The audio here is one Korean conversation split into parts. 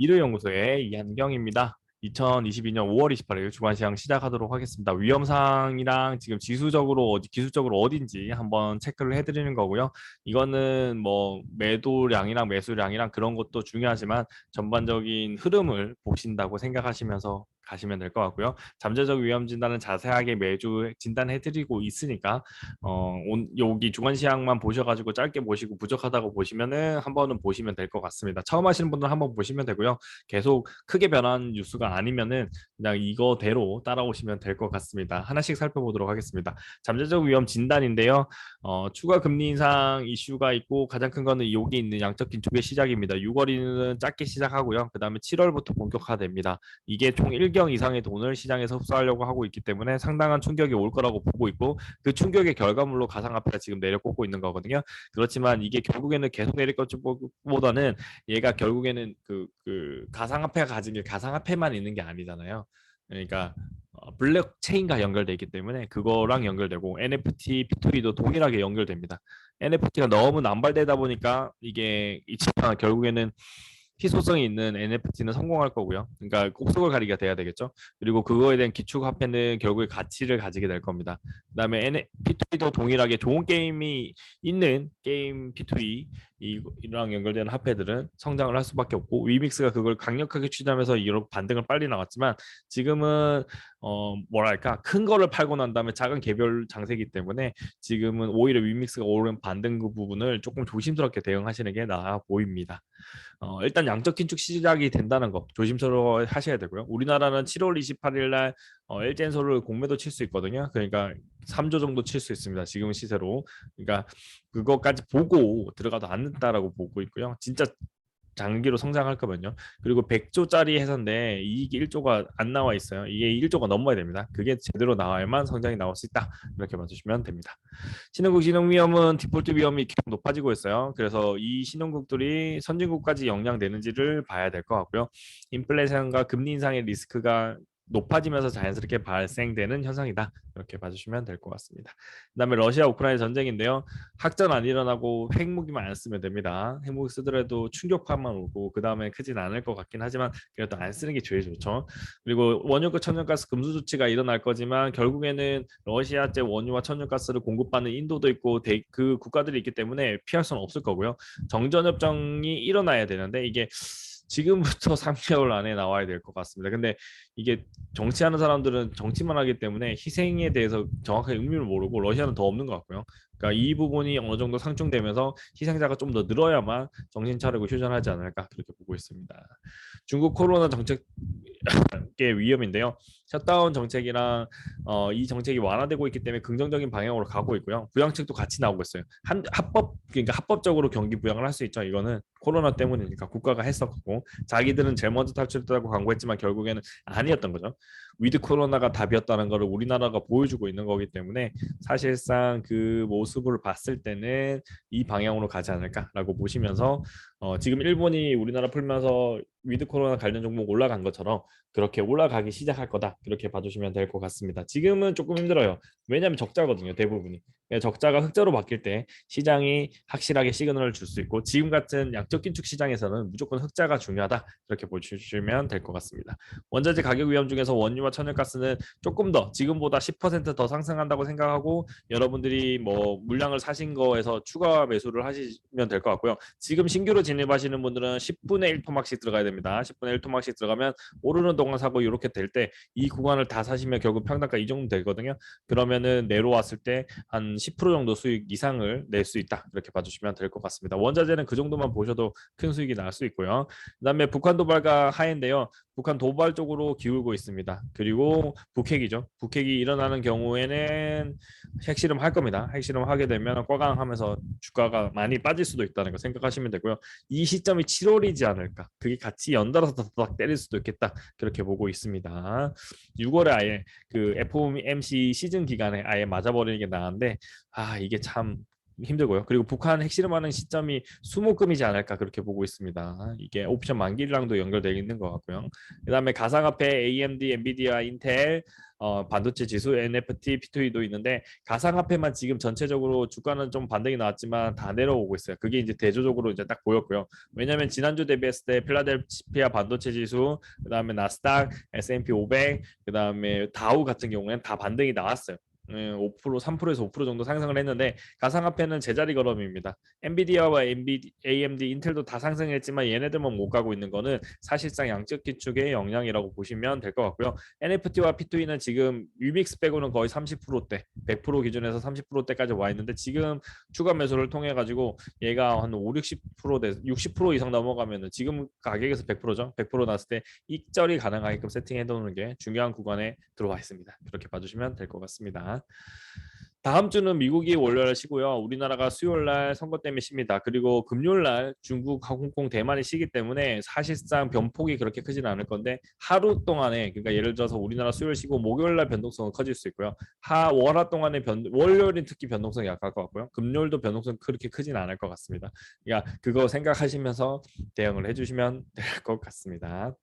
미르연구소의 이한경입니다. 2022년 5월 28일 주간시장 시작하도록 하겠습니다. 위험상이랑 지금 지수적으로 기술적으로 어딘지 한번 체크를 해드리는 거고요. 이거는 뭐 매도량이랑 매수량이랑 그런 것도 중요하지만 전반적인 흐름을 보신다고 생각하시면서 가시면 될 것 같고요. 잠재적 위험 진단은 자세하게 매주 진단해드리고 있으니까 여기 주간시장만 보셔가지고 짧게 보시고 부족하다고 보시면은 한 번은 보시면 될 것 같습니다. 처음 하시는 분들은 한번 보시면 되고요. 계속 크게 변한 뉴스가 아니면은 그냥 이거대로 따라오시면 될 것 같습니다. 하나씩 살펴보도록 하겠습니다. 잠재적 위험 진단인데요. 추가 금리 인상 이슈가 있고 가장 큰 거는 여기 있는 양적 긴축의 시작입니다. 6월에는 짧게 시작하고요. 그 다음에 7월부터 본격화됩니다. 이게 총 1경 이상의 돈을 시장에서 흡수하려고 하고 있기 때문에 상당한 충격이 올 거라고 보고 있고 그 충격의 결과물로 가상화폐가 지금 내려꽂고 있는 거거든요. 그렇지만 이게 결국에는 계속 내릴 것보다는 얘가 결국에는 그 가상화폐가 가진 게 가상화폐만 있는 게 아니잖아요. 그러니까 블록체인과 연결돼 있기 때문에 그거랑 연결되고 NFT, P2E도 동일하게 연결됩니다. NFT가 너무 남발되다 보니까 이게 결국에는 희소성이 있는 NFT는 성공할 거고요. 그러니까 꼭속을 가리기가 돼야 되겠죠. 그리고 그거에 대한 기축 화폐는 결국에 가치를 가지게 될 겁니다. 그다음에 P2E도 동일하게 좋은 게임이 있는 게임 P2E 이랑 연결되는 화폐들은 성장을 할 수밖에 없고 위믹스가 그걸 강력하게 추진하면서 이런 반등을 빨리 나왔지만 지금은 뭐랄까 큰 거를 팔고 난 다음에 작은 개별 장세기 때문에 지금은 오히려 위믹스가 오른 반등 그 부분을 조금 조심스럽게 대응하시는 게 나아 보입니다. 일단 양적 긴축 시작이 된다는 거 조심스러워 하셔야 되고요. 우리나라는 7월 28일 날 LG엔솔을 공매도 칠 수 있거든요. 그러니까 3조 정도 칠 수 있습니다. 지금 시세로. 그러니까 그거까지 보고 들어가도 않는다라고 보고 있고요. 진짜 장기로 성장할 거면요. 그리고 100조짜리 회사인데 이익이 1조가 안 나와 있어요. 이게 1조가 넘어야 됩니다. 그게 제대로 나와야만 성장이 나올 수 있다. 이렇게 봐주시면 됩니다. 신흥국 신흥 위험은 디폴트 위험이 계속 높아지고 있어요. 그래서 이 신흥국들이 선진국까지 영향되는지를 봐야 될 것 같고요. 인플레이션과 금리 인상의 리스크가 높아지면서 자연스럽게 발생되는 현상이다. 이렇게 봐주시면 될 것 같습니다. 그다음에 러시아 우크라이나 전쟁인데요. 학전 안 일어나고 핵무기만 안 쓰면 됩니다. 핵무기 쓰더라도 충격파만 오고 그 다음에 크진 않을 것 같긴 하지만 그래도 안 쓰는 게 제일 좋죠. 그리고 원유과 천연가스 금수 조치가 일어날 거지만 결국에는 러시아제 원유와 천연가스를 공급받는 인도도 있고 그 국가들이 있기 때문에 피할 수는 없을 거고요. 정전협정이 일어나야 되는데 이게 지금부터 3개월 안에 나와야 될 것 같습니다. 근데 이게 정치하는 사람들은 정치만 하기 때문에 희생에 대해서 정확하게 의미를 모르고 러시아는 더 없는 것 같고요. 그러니까 이 부분이 어느 정도 상충되면서 희생자가 좀 더 늘어야만 정신 차리고 휴전하지 않을까 그렇게 보고 있습니다. 중국 코로나 정책의 위험인데요. 셧다운 정책이랑 이 정책이 완화되고 있기 때문에 긍정적인 방향으로 가고 있고요. 부양책도 같이 나오고 있어요. 그러니까 합법적으로 경기 부양을 할 수 있죠. 이거는 코로나 때문이니까 국가가 했었고 자기들은 제일 먼저 탈출했다고 광고했지만 결국에는 아니었던 거죠. 위드 코로나가 답이었다는 것을 우리나라가 보여주고 있는 거기 때문에 사실상 그 모습을 봤을 때는 이 방향으로 가지 않을까라고 보시면서 지금 일본이 우리나라 풀면서 위드 코로나 관련 종목 올라간 것처럼 그렇게 올라가기 시작할 거다. 그렇게 봐주시면 될 것 같습니다. 지금은 조금 힘들어요. 왜냐하면 적자거든요. 대부분이. 적자가 흑자로 바뀔 때 시장이 확실하게 시그널을 줄 수 있고 지금 같은 약적 긴축 시장에서는 무조건 흑자가 중요하다. 그렇게 보시면 될 것 같습니다. 원자재 가격 위험 중에서 원유와 천연가스는 조금 더 지금보다 10%더 상승한다고 생각하고 여러분들이 뭐 물량을 사신 거에서 추가 매수를 하시면 될 것 같고요. 지금 신규로 진입하시는 분들은 10분의 1 토막씩 들어가야 됩니다. 10분의 1 토막씩 들어가면 오르는 동안 사고 이렇게 될 때 이 구간을 다 사시면 결국 평단가 이 정도 되거든요. 그러면은 내려왔을 때 한 10% 정도 수익 이상을 낼 수 있다. 이렇게 봐주시면 될 것 같습니다. 원자재는 그 정도만 보셔도 큰 수익이 날 수 있고요. 그다음에 북한 도발과 하해인데요. 북한 도발 쪽으로 기울고 있습니다. 그리고 북핵이죠. 북핵이 일어나는 경우에는 핵실험 할 겁니다. 핵실험 하게 되면 꽝꽝하면서 주가가 많이 빠질 수도 있다는 거 생각하시면 되고요. 이 시점이 7월이지 않을까. 그게 같이 연달아서 더 때릴 수도 있겠다. 그렇게 보고 있습니다. 6월에 아예 그 FOMC 시즌 기간에 아예 맞아버리는 게 나은데 이게 참 힘들고요. 그리고 북한 핵실험하는 시점이 수목금이지 않을까 그렇게 보고 있습니다. 이게 옵션 만기랑도 연결되어 있는 것 같고요. 그다음에 가상화폐 AMD, 엔비디아, 인텔, 반도체 지수, NFT, P2E도 있는데 가상화폐만 지금 전체적으로 주가는 좀 반등이 나왔지만 다 내려오고 있어요. 그게 이제 대조적으로 이제 딱 보였고요. 왜냐하면 지난주 대비했을 때 필라델피아 반도체 지수, 그다음에 나스닥, S&P 500, 그다음에 다우 같은 경우에는 다 반등이 나왔어요. 5% 3%에서 5% 정도 상승을 했는데 가상화폐는 제자리 걸음입니다. 엔비디아와 AMD, 인텔도 다 상승했지만 얘네들만 못 가고 있는 거는 사실상 양적 기축의 영향이라고 보시면 될 것 같고요. NFT와 P2E는 지금 위믹스 빼고는 거의 30%대, 100% 기준에서 30%대까지 와 있는데 지금 추가 매수를 통해 가지고 얘가 한 5, 60% 60% 이상 넘어가면은 지금 가격에서 100%죠. 100% 났을 때 익절이 가능하게끔 세팅해 놓는 게 중요한 구간에 들어와 있습니다. 그렇게 봐주시면 될 것 같습니다. 다음 주는 미국이 월요일 쉬고요. 우리나라가 수요일 날 선거 때문에 쉽니다. 그리고 금요일 날 중국, 홍콩, 대만이 쉬기 때문에 사실상 변폭이 그렇게 크지는 않을 건데 하루 동안에 그러니까 예를 들어서 우리나라 수요일 쉬고 목요일 날 변동성은 커질 수 있고요. 월화 동안에 월요일은 특히 변동성이 약할 것 같고요. 금요일도 변동성 그렇게 크지는 않을 것 같습니다. 그러니까 그거 생각하시면서 대응을 해주시면 될 것 같습니다.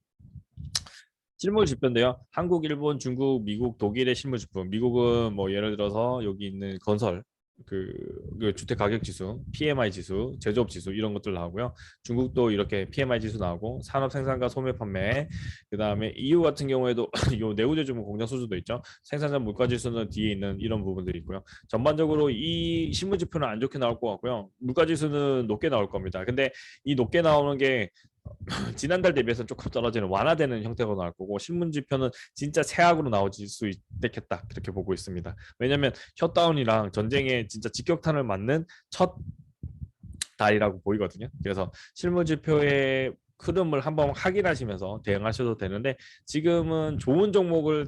실물 지표인데요. 한국, 일본, 중국, 미국, 독일의 실물 지표. 미국은 뭐 예를 들어서 여기 있는 건설, 그 주택 가격 지수, PMI 지수, 제조업 지수 이런 것들 나오고요. 중국도 이렇게 PMI 지수 나오고 산업 생산과 소매 판매. 그다음에 EU 같은 경우에도 요 내구재주문 공장 수주도 있죠. 생산자 물가 지수는 뒤에 있는 이런 부분들이 있고요. 전반적으로 이 실물 지표는 안 좋게 나올 것 같고요. 물가 지수는 높게 나올 겁니다. 근데 이 높게 나오는 게 지난달 대비해서 조금 떨어지는 완화되는 형태로 나올 거고 신문지표는 진짜 최악으로 나올 수 있겠다 그렇게 보고 있습니다. 왜냐하면 셧다운이랑 전쟁에 진짜 직격탄을 맞는 첫 달이라고 보이거든요. 그래서 실무지표의 흐름을 한번 확인하시면서 대응하셔도 되는데 지금은 좋은 종목을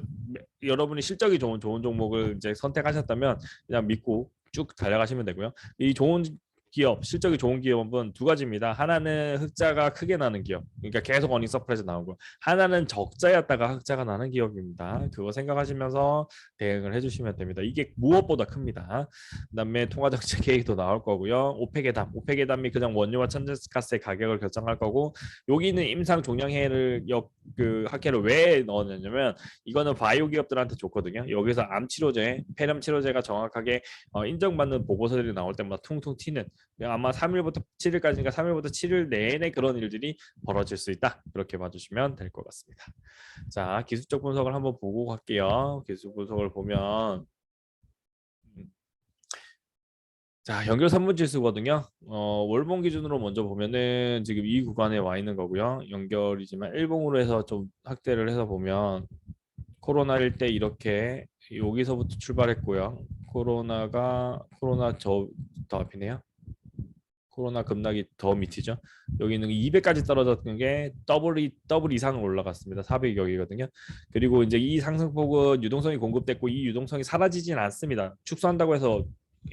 여러분이 실적이 좋은 종목을 이제 선택하셨다면 그냥 믿고 쭉 달려가시면 되고요. 이 좋은 기업, 실적이 좋은 기업은 두 가지입니다. 하나는 흑자가 크게 나는 기업, 그러니까 계속 어닝 서프라이즈 나오고 하나는 적자였다가 흑자가 나는 기업입니다. 그거 생각하시면서 대응을 해주시면 됩니다. 이게 무엇보다 큽니다. 그다음에 통화정책 계획도 나올 거고요. 오펙의 담이 그냥 원유와 천연가스의 가격을 결정할 거고 여기는 임상 종량회를 그 학회를 왜 넣었냐면 이거는 바이오 기업들한테 좋거든요. 여기서 암 치료제, 폐렴 치료제가 정확하게 인정받는 보고서들이 나올 때마다 퉁퉁 튀는 아마 3일부터 7일까지니까 3일부터 7일 내내 그런 일들이 벌어질 수 있다. 그렇게 봐주시면 될 것 같습니다. 자, 기술적 분석을 한번 보고 갈게요. 기술 분석을 보면 자, 연결 산문 지수거든요. 월봉 기준으로 먼저 보면은 지금 이 구간에 와 있는 거고요. 연결이지만 일봉으로 해서 좀 확대를 해서 보면 코로나일 때 이렇게 여기서부터 출발했고요. 코로나 더 앞이네요. 코로나 급락이 더 밑이죠. 여기는 200까지 떨어졌던 게 더블 이상을 올라갔습니다. 400 여기거든요. 그리고 이제 이 상승폭은 유동성이 공급됐고 이 유동성이 사라지진 않습니다. 축소한다고 해서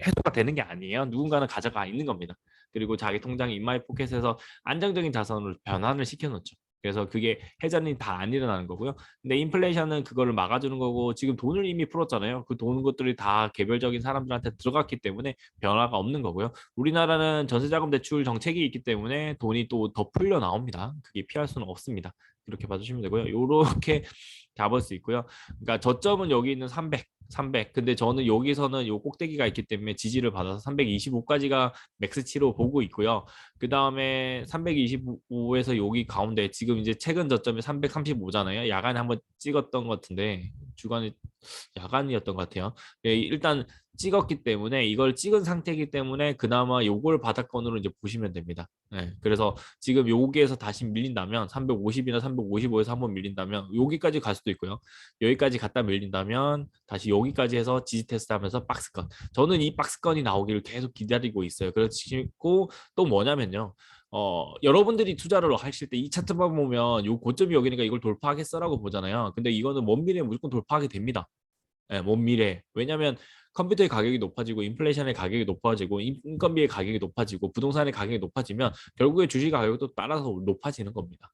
해소가 되는 게 아니에요. 누군가는 가져가 있는 겁니다. 그리고 자기 통장 인마이 포켓에서 안정적인 자산으로 변환을 시켜놓죠. 그래서 그게 회전이 다 안 일어나는 거고요. 근데 인플레이션은 그거를 막아주는 거고 지금 돈을 이미 풀었잖아요. 그 돈 것들이 다 개별적인 사람들한테 들어갔기 때문에 변화가 없는 거고요. 우리나라는 전세자금 대출 정책이 있기 때문에 돈이 또 더 풀려 나옵니다. 그게 피할 수는 없습니다. 이렇게 봐주시면 되고요. 이렇게 잡을 수 있고요. 그러니까 저점은 여기 있는 300. 근데 저는 여기서는 요 꼭대기가 있기 때문에 지지를 받아서 325까지가 맥스치로 보고 있고요. 그 다음에 325에서 여기 가운데 지금 이제 최근 저점이 335잖아요. 야간에 한번 찍었던 것 같은데 주간에 야간이었던 것 같아요. 예, 일단 찍었기 때문에 이걸 찍은 상태이기 때문에 그나마 요걸 바닥권으로 이제 보시면 됩니다. 네, 그래서 지금 여기에서 다시 밀린다면 350이나 355에서 한번 밀린다면 여기까지 갈 수도 있고요. 여기까지 갔다 밀린다면 다시 여기까지 해서 지지 테스트 하면서 박스권. 저는 이 박스권이 나오기를 계속 기다리고 있어요. 그렇고 또 뭐냐면요. 여러분들이 투자를 하실 때 이 차트만 보면 요 고점이 여기니까 이걸 돌파하겠어라고 보잖아요. 근데 이거는 먼 미래에 무조건 돌파하게 됩니다. 예, 먼 미래. 왜냐하면 컴퓨터의 가격이 높아지고 인플레이션의 가격이 높아지고 인건비의 가격이 높아지고 부동산의 가격이 높아지면 결국에 주식 가격도 따라서 높아지는 겁니다.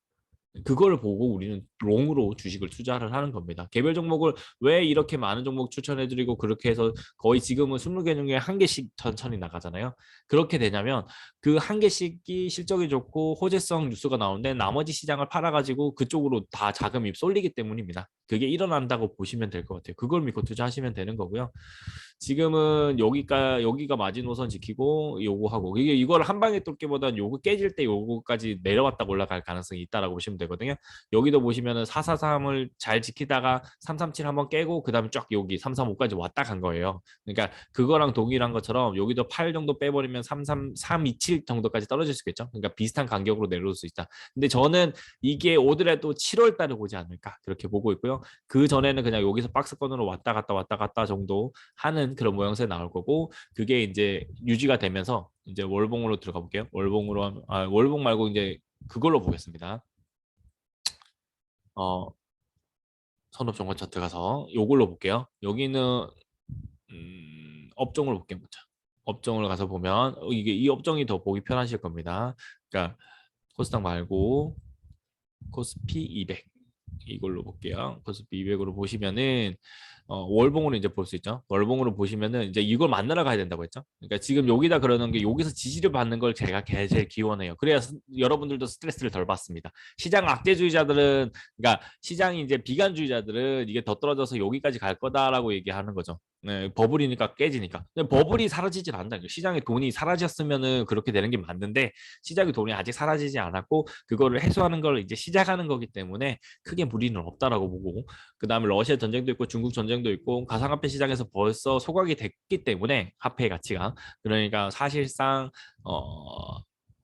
그걸 보고 우리는 롱으로 주식을 투자를 하는 겁니다. 개별 종목을 왜 이렇게 많은 종목 추천해드리고 그렇게 해서 거의 지금은 20개 중에 한 개씩 천천히 나가잖아요. 그렇게 되냐면 그 한 개씩이 실적이 좋고 호재성 뉴스가 나오는데 나머지 시장을 팔아가지고 그쪽으로 다 자금이 쏠리기 때문입니다. 그게 일어난다고 보시면 될 것 같아요. 그걸 믿고 투자하시면 되는 거고요. 지금은 여기가 마지노선 지키고 요거 하고 이게 이걸 한 방에 뚫기보다는 요거 깨질 때 요거까지 내려왔다 올라갈 가능성이 있다라고 보시면 되거든요. 여기도 보시면은 443을 잘 지키다가 337 한번 깨고 그다음에 쫙 여기 335까지 왔다 간 거예요. 그러니까 그거랑 동일한 것처럼 여기도 8 정도 빼버리면 327 정도까지 떨어질 수 있겠죠. 그러니까 비슷한 간격으로 내려올 수 있다. 근데 저는 이게 오더라도 7월 달에 오지 않을까 그렇게 보고 있고요. 그 전에는 그냥 여기서 박스권으로 왔다 갔다 정도 하는 그런 모양새 나올 거고 그게 이제 유지가 되면서 이제 월봉으로 들어가 볼게요. 월봉 말고 이제 그걸로 보겠습니다. 선업 종가 차트 가서 요걸로 볼게요. 여기는 업종을 볼게요. 먼저. 업종을 가서 보면 이게 이 업종이 더 보기 편하실 겁니다. 그러니까 코스닥 말고 코스피 200 이걸로 볼게요. 코스피 200으로 보시면은 월봉으로 이제 볼 수 있죠. 월봉으로 보시면은 이제 이걸 만나러 가야 된다고 했죠. 그러니까 지금 여기다 그러는 게 여기서 지지를 받는 걸 제가 제일 기원해요. 그래야 여러분들도 스트레스를 덜 받습니다. 시장 악재주의자들은 그러니까 시장이 이제 비관주의자들은 이게 더 떨어져서 여기까지 갈 거다라고 얘기하는 거죠. 네, 버블이니까 깨지니까. 근데 버블이 사라지질 않는다. 시장의 돈이 사라졌으면은 그렇게 되는 게 맞는데 시장의 돈이 아직 사라지지 않았고 그거를 해소하는 걸 이제 시작하는 거기 때문에 크게 무리는 없다라고 보고 그다음에 러시아 전쟁도 있고 중국 전쟁도 있고 가상화폐 시장에서 벌써 소각이 됐기 때문에 화폐의 가치가 그러니까 사실상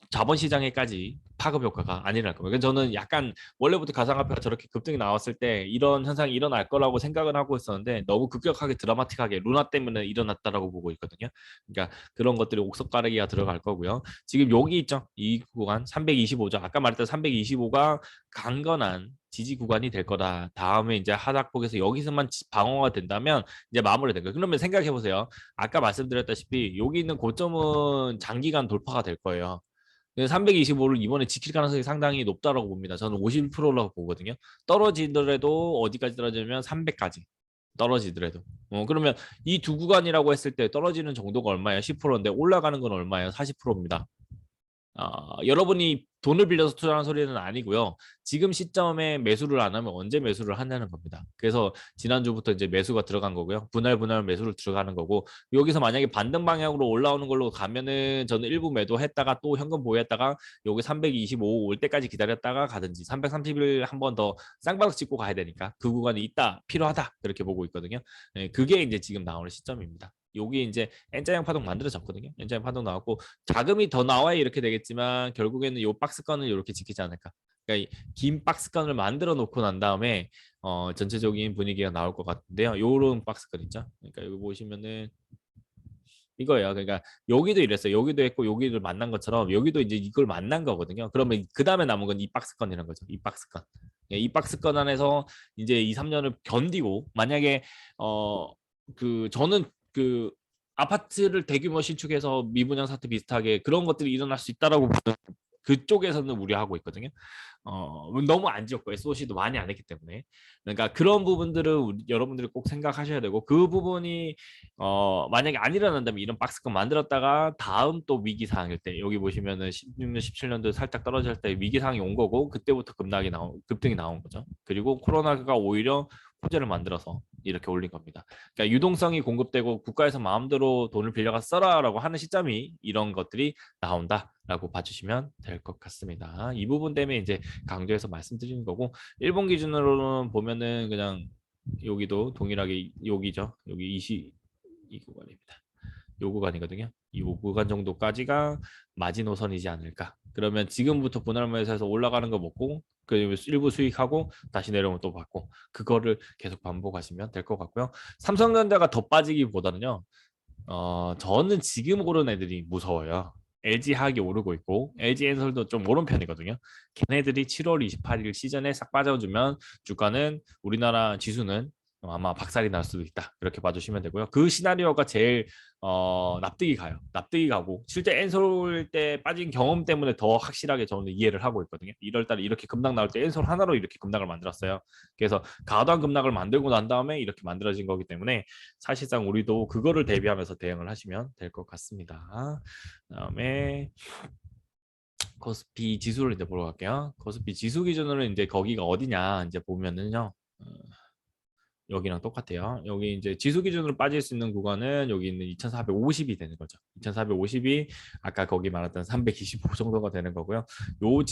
자본시장에까지 파급 효과가 안 일어날 겁니다. 저는 약간 원래부터 가상화폐가 저렇게 급등이 나왔을 때 이런 현상이 일어날 거라고 생각은 하고 있었는데 너무 급격하게 드라마틱하게 루나 때문에 일어났다라고 보고 있거든요. 그러니까 그런 것들이 옥석 가르기가 들어갈 거고요. 지금 여기 있죠. 이 구간 325죠. 아까 말했던 325가 강건한 지지 구간이 될 거다. 다음에 이제 하락폭에서 여기서만 방어가 된다면 이제 마무리된 거예요. 그러면 생각해 보세요. 아까 말씀드렸다시피 여기 있는 고점은 장기간 돌파가 될 거예요. 325를 이번에 지킬 가능성이 상당히 높다라고 봅니다. 저는 50%라고 보거든요. 떨어지더라도 어디까지 떨어지면 300까지 떨어지더라도. 그러면 이 두 구간이라고 했을 때 떨어지는 정도가 얼마예요? 10%인데 올라가는 건 얼마예요? 40%입니다. 여러분이 돈을 빌려서 투자하는 소리는 아니고요. 지금 시점에 매수를 안 하면 언제 매수를 하냐는 겁니다. 그래서 지난주부터 이제 매수가 들어간 거고요. 분할 매수를 들어가는 거고 여기서 만약에 반등 방향으로 올라오는 걸로 가면은 저는 일부 매도했다가 또 현금 보유했다가 여기 325 올 때까지 기다렸다가 가든지 330일 한 번 더 쌍바닥 찍고 가야 되니까 그 구간이 있다 필요하다 그렇게 보고 있거든요. 네, 그게 이제 지금 나오는 시점입니다. 여기 이제 N자형 파동 만들어졌거든요. N자형 파동 나왔고 자금이 더 나와야 이렇게 되겠지만 결국에는 이 박스권을 이렇게 지키지 않을까. 그러니까 긴 박스권을 만들어 놓고 난 다음에 전체적인 분위기가 나올 것 같은데요. 요런 박스권 있죠. 그러니까 여기 보시면은 이거예요. 그러니까 여기도 이랬어요. 여기도 했고 여기를 만난 것처럼 여기도 이제 이걸 만난 거거든요. 그러면 그 다음에 남은 건 이 박스권이라는 거죠. 이 박스권. 이 박스권 안에서 이제 2, 3년을 견디고 만약에 저는 그 아파트를 대규모 신축해서 미분양 사태 비슷하게 그런 것들이 일어날 수 있다라고 보는 그쪽에서는 우려하고 있거든요. 너무 안 지었고 SOC도 많이 안 했기 때문에 그러니까 그런 부분들을 여러분들이 꼭 생각하셔야 되고 그 부분이 만약에 안 일어난다면 이런 박스권 만들었다가 다음 또 위기 상황일 때 여기 보시면은 16년 17년도 살짝 떨어질 때 위기 상황이 온 거고 그때부터 급등이 나온 거죠. 그리고 코로나가 오히려 호재를 만들어서 이렇게 올린 겁니다. 그러니까 유동성이 공급되고 국가에서 마음대로 돈을 빌려가 써라라고 하는 시점이 이런 것들이 나온다라고 봐주시면 될 것 같습니다. 이 부분 때문에 이제 강조해서 말씀드리는 거고 일본 기준으로는 보면은 그냥 여기도 동일하게 여기죠. 여기 22 구간입니다. 요 구간이거든요. 이 구간 정도까지가 마지노선이지 않을까. 그러면 지금부터 분할매수해서 올라가는 거 먹고 그 일부 수익하고 다시 내려오면 또 받고 그거를 계속 반복하시면 될 것 같고요. 삼성전자가 더 빠지기보다는요. 저는 지금 오른 애들이 무서워요. LG화학이 오르고 있고 LG엔솔도 좀 오른 편이거든요. 걔네들이 7월 28일 시즌에 싹 빠져주면 주가는 우리나라 지수는 아마 박살이 날 수도 있다. 이렇게 봐주시면 되고요. 그 시나리오가 제일 납득이 가요. 납득이 가고 실제 엔솔 때 빠진 경험 때문에 더 확실하게 저는 이해를 하고 있거든요. 1월 달에 이렇게 급락 나올 때 엔솔 하나로 이렇게 급락을 만들었어요. 그래서 과도한 급락을 만들고 난 다음에 이렇게 만들어진 거기 때문에 사실상 우리도 그거를 대비하면서 대응을 하시면 될 것 같습니다. 그다음에 코스피 지수를 이제 보러 갈게요. 코스피 지수 기준으로 이제 거기가 어디냐 이제 보면은요. 여기랑 똑같아요. 여기 이제 지수 기준으로 빠질 수 있는 구간은 여기 있는 2450이 되는 거죠. 2450이 아까 거기 말했던 325 정도가 되는 거고요. 요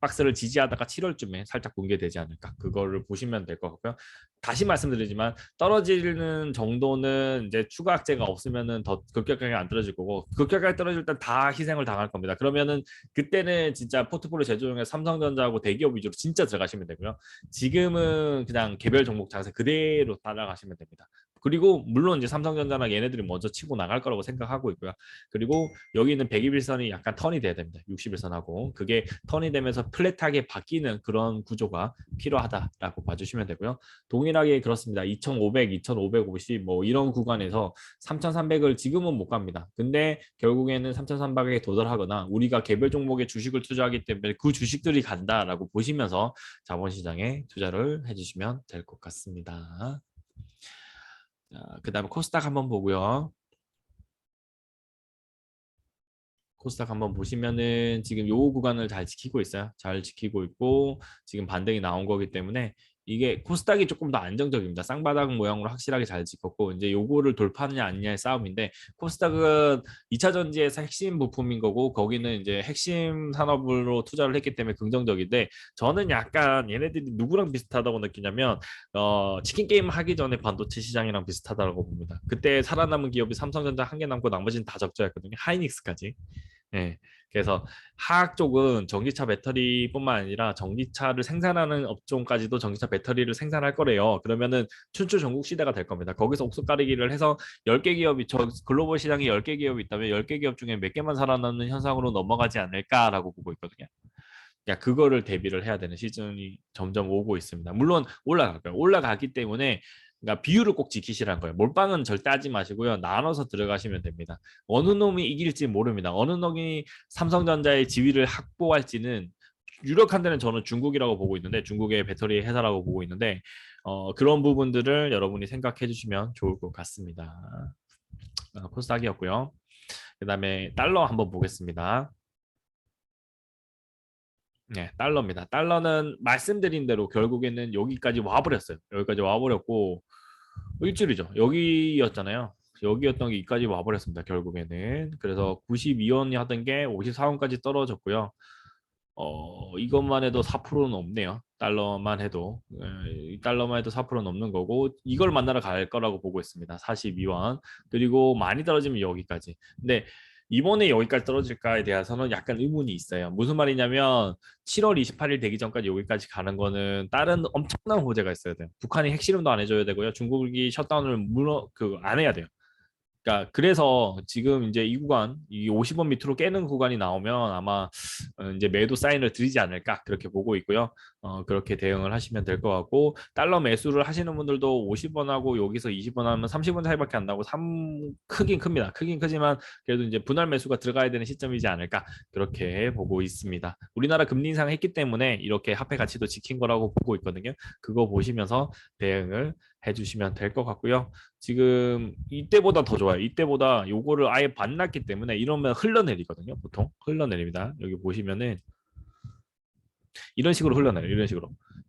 박스를 지지하다가 7월쯤에 살짝 붕괴되지 않을까. 그거를 보시면 될 것 같고요. 다시 말씀드리지만 떨어지는 정도는 이제 추가 악재가 없으면은 더 급격하게 안 떨어질 거고 급격하게 떨어질 땐 다 희생을 당할 겁니다. 그러면은 그때는 진짜 포트폴리오 재조정에 삼성전자하고 대기업 위주로 진짜 들어가시면 되고요. 지금은 그냥 개별 종목 장세 그대로 따라가시면 됩니다. 그리고 물론 이제 삼성전자나 얘네들이 먼저 치고 나갈 거라고 생각하고 있고요. 그리고 여기 있는 121선이 약간 턴이 돼야 됩니다. 61선하고 그게 턴이 되면서 플랫하게 바뀌는 그런 구조가 필요하다라고 봐주시면 되고요. 동일하게 그렇습니다. 2500, 2550 뭐 이런 구간에서 3300을 지금은 못 갑니다. 근데 결국에는 3300에 도달하거나 우리가 개별 종목에 주식을 투자하기 때문에 그 주식들이 간다라고 보시면서 자본시장에 투자를 해주시면 될 것 같습니다. 그 다음에 코스닥 한번 보고요. 코스닥 한번 보시면은 지금 요 구간을 잘 지키고 있어요. 잘 지키고 있고 지금 반등이 나온 거기 때문에 이게 코스닥이 조금 더 안정적입니다. 쌍바닥 모양으로 확실하게 잘 지켰고 이제 요거를 돌파하느냐 아니냐의 싸움인데 코스닥은 2차 전지에서 핵심 부품인 거고 거기는 이제 핵심 산업으로 투자를 했기 때문에 긍정적인데 저는 약간 얘네들이 누구랑 비슷하다고 느끼냐면 치킨 게임 하기 전에 반도체 시장이랑 비슷하다고 봅니다. 그때 살아남은 기업이 삼성전자 한 개 남고 나머지는 다 적자였거든요. 하이닉스까지. 네. 그래서 화학 쪽은 전기차 배터리뿐만 아니라 전기차를 생산하는 업종까지도 전기차 배터리를 생산할 거래요. 그러면은 춘추 전국 시대가 될 겁니다. 거기서 옥석 가리기를 해서 10개 기업이 저 글로벌 시장에 10개 기업이 있다면 10개 기업 중에 몇 개만 살아남는 현상으로 넘어가지 않을까라고 보고 있거든요. 야, 그거를 대비를 해야 되는 시즌이 점점 오고 있습니다. 물론 올라갈 거예요. 올라가기 때문에 그러니까 비율을 꼭 지키시라는 거예요. 몰빵은 절대 하지 마시고요. 나눠서 들어가시면 됩니다. 어느 놈이 이길지 모릅니다. 어느 놈이 삼성전자의 지위를 확보할지는 유력한 데는 저는 중국이라고 보고 있는데 중국의 배터리 회사라고 보고 있는데 그런 부분들을 여러분이 생각해 주시면 좋을 것 같습니다. 코스닥이었고요. 그다음에 달러 한번 보겠습니다. 네, 달러입니다. 달러는 말씀드린 대로 결국에는 여기까지 와버렸어요. 여기까지 와버렸고 일주일이죠. 여기였잖아요. 여기였던 게 여기까지 와버렸습니다. 결국에는. 그래서 92원이 하던 게 54원까지 떨어졌고요. 이것만 해도 4%는 없네요. 달러만 해도. 달러만 해도 4%는 넘는 거고 이걸 만나러 갈 거라고 보고 있습니다. 42원. 그리고 많이 떨어지면 여기까지. 근데 이번에 여기까지 떨어질까에 대해서는 약간 의문이 있어요. 무슨 말이냐면 7월 28일 되기 전까지 여기까지 가는 거는 다른 엄청난 호재가 있어야 돼요. 북한이 핵실험도 안 해줘야 되고요. 중국이 셧다운을 안 해야 돼요. 그러니까 그래서 지금 이제 이 구간 이 50원 밑으로 깨는 구간이 나오면 아마 이제 매도 사인을 드리지 않을까 그렇게 보고 있고요. 그렇게 대응을 하시면 될 것 같고 달러 매수를 하시는 분들도 50원하고 여기서 20원 하면 30원 차이밖에 안 나고 크긴 큽니다. 크긴 크지만 그래도 이제 분할 매수가 들어가야 되는 시점이지 않을까 그렇게 보고 있습니다. 우리나라 금리 인상 했기 때문에 이렇게 화폐 가치도 지킨 거라고 보고 있거든요. 그거 보시면서 대응을 해주시면 될 것 같고요. 지금 이때보다 더 좋아요. 이때보다 요거를 아예 반났기 때문에 이러면 흘러내리거든요. 보통 흘러내립니다. 여기 보시면은 이런 식으로 흘러내려.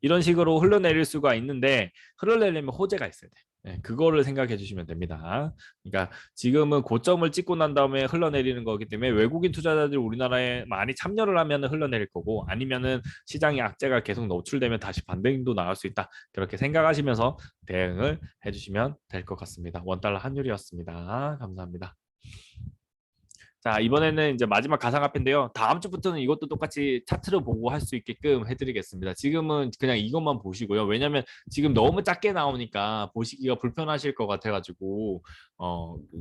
이런 식으로 흘러내릴 수가 있는데 흘러내리면 호재가 있어야 돼. 네, 그거를 생각해 주시면 됩니다. 그러니까 지금은 고점을 찍고 난 다음에 흘러내리는 거기 때문에 외국인 투자자들이 우리나라에 많이 참여를 하면 흘러내릴 거고 아니면은 시장의 악재가 계속 노출되면 다시 반등도 나올 수 있다. 그렇게 생각하시면서 대응을 해주시면 될 것 같습니다. 원달러 환율이었습니다. 감사합니다. 자, 이번에는 이제 마지막 가상화폐인데요. 다음 주부터는 이것도 똑같이 차트를 보고 할 수 있게끔 해드리겠습니다. 지금은 그냥 이것만 보시고요. 왜냐면 지금 너무 작게 나오니까 보시기가 불편하실 것 같아가지고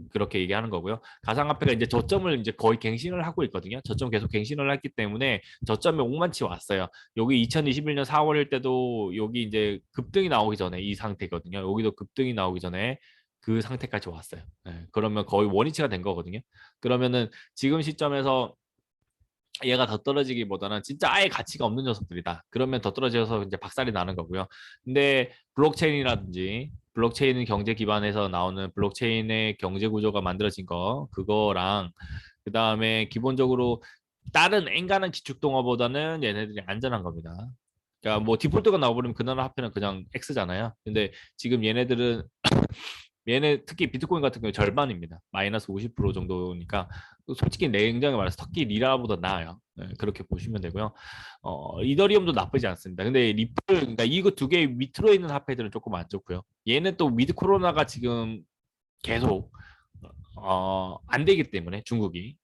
그렇게 얘기하는 거고요. 가상화폐가 이제 저점을 이제 거의 갱신을 하고 있거든요. 저점 계속 갱신을 했기 때문에 저점에 옥만치 왔어요. 여기 2021년 4월일 때도 여기 이제 급등이 나오기 전에 이 상태거든요. 여기도 급등이 나오기 전에 그 상태까지 왔어요. 네, 그러면 거의 원위치가 된 거거든요. 그러면은 지금 시점에서 얘가 더 떨어지기보다는 진짜 아예 가치가 없는 녀석들이다. 그러면 더 떨어져서 이제 박살이 나는 거고요. 근데 블록체인이라든지 블록체인 경제 기반에서 나오는 블록체인의 경제 구조가 만들어진 거 그거랑 그 다음에 기본적으로 다른 엔간한 기축통화보다는 얘네들이 안전한 겁니다. 그러니까 뭐 디폴트가 나와버리면 그 나라 화폐는 그냥 X잖아요. 근데 지금 얘네들은 얘네 특히 비트코인 같은 경우 절반입니다. 마이너스 50% 정도니까 솔직히 냉정히 말해서 터키 리라보다 나아요. 네, 그렇게 보시면 되고요. 이더리움도 나쁘지 않습니다. 근데 리플 그러니까 이거 두 개 밑으로 있는 화폐들은 조금 안 좋고요. 얘는 또 위드 코로나가 지금 계속 안 되기 때문에 중국이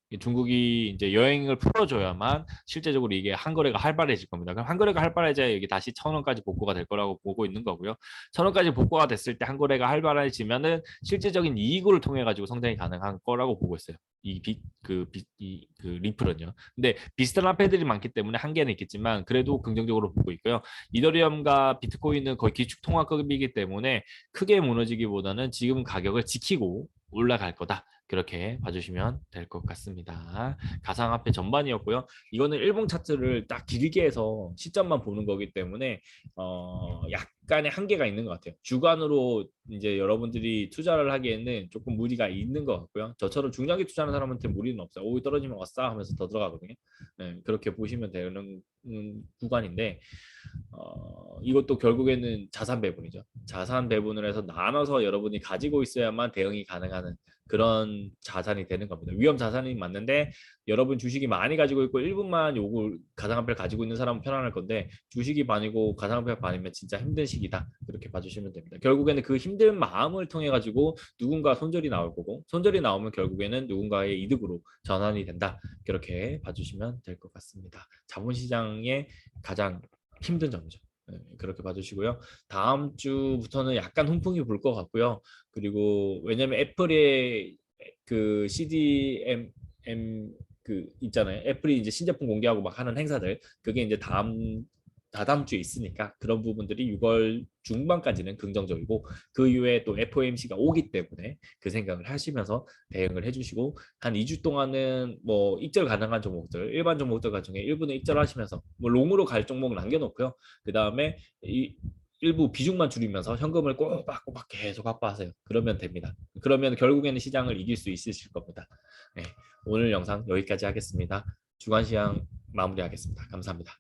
이제 여행을 풀어줘야만 실제적으로 이게 한거래가 활발해질 겁니다. 그럼 한거래가 활발해져야 여기 다시 1,000원까지 복구가 될 거라고 보고 있는 거고요. 1,000원까지 복구가 됐을 때 한거래가 활발해지면은 실제적인 이익을 통해 가지고 성장이 가능한 거라고 보고 있어요. 그 리플은요. 근데 비슷한 화폐들이 많기 때문에 한계는 있겠지만 그래도 긍정적으로 보고 있고요. 이더리움과 비트코인은 거의 기축통화급이기 때문에 크게 무너지기보다는 지금 가격을 지키고 올라갈 거다. 그렇게 봐주시면 될 것 같습니다. 가상화폐 전반이었고요. 이거는 일봉 차트를 딱 길게 해서 시점만 보는 거기 때문에 약간의 한계가 있는 것 같아요. 주간으로 이제 여러분들이 투자를 하기에는 조금 무리가 있는 것 같고요. 저처럼 중장기 투자하는 사람한테 무리는 없어요. 오 떨어지면 왔싸 하면서 더 들어가거든요. 네, 그렇게 보시면 되는 구간인데 이것도 결국에는 자산 배분이죠. 자산 배분을 해서 나눠서 여러분이 가지고 있어야만 대응이 가능한 그런 자산이 되는 겁니다. 위험 자산이 맞는데 여러분 주식이 많이 가지고 있고 일부만 요걸 가상화폐를 가지고 있는 사람은 편안할 건데 주식이 반이고 가상화폐가 반이면 진짜 힘든 시기다. 그렇게 봐주시면 됩니다. 결국에는 그 힘든 마음을 통해 가지고 누군가 손절이 나올 거고 손절이 나오면 결국에는 누군가의 이득으로 전환이 된다. 그렇게 봐주시면 될 것 같습니다. 자본시장의 가장 힘든 점이죠. 네, 그렇게 봐주시고요. 다음 주부터는 약간 훈풍이 불 것 같고요. 그리고 왜냐면 애플의 그 CDM 그 있잖아요. 애플이 이제 신제품 공개하고 막 하는 행사들 그게 이제 다다음 주에 있으니까 그런 부분들이 6월 중반까지는 긍정적이고 그 이후에 또 FOMC가 오기 때문에 그 생각을 하시면서 대응을 해주시고 한 2주 동안은 뭐 익절 가능한 종목들 일반 종목들 중에 일부는 익절하시면서 뭐 롱으로 갈 종목 남겨놓고요. 그 다음에 일부 비중만 줄이면서 현금을 꼬박꼬박 계속 확보하세요. 그러면 됩니다. 그러면 결국에는 시장을 이길 수 있으실 겁니다. 네, 오늘 영상 여기까지 하겠습니다. 주간 시장 마무리하겠습니다. 감사합니다.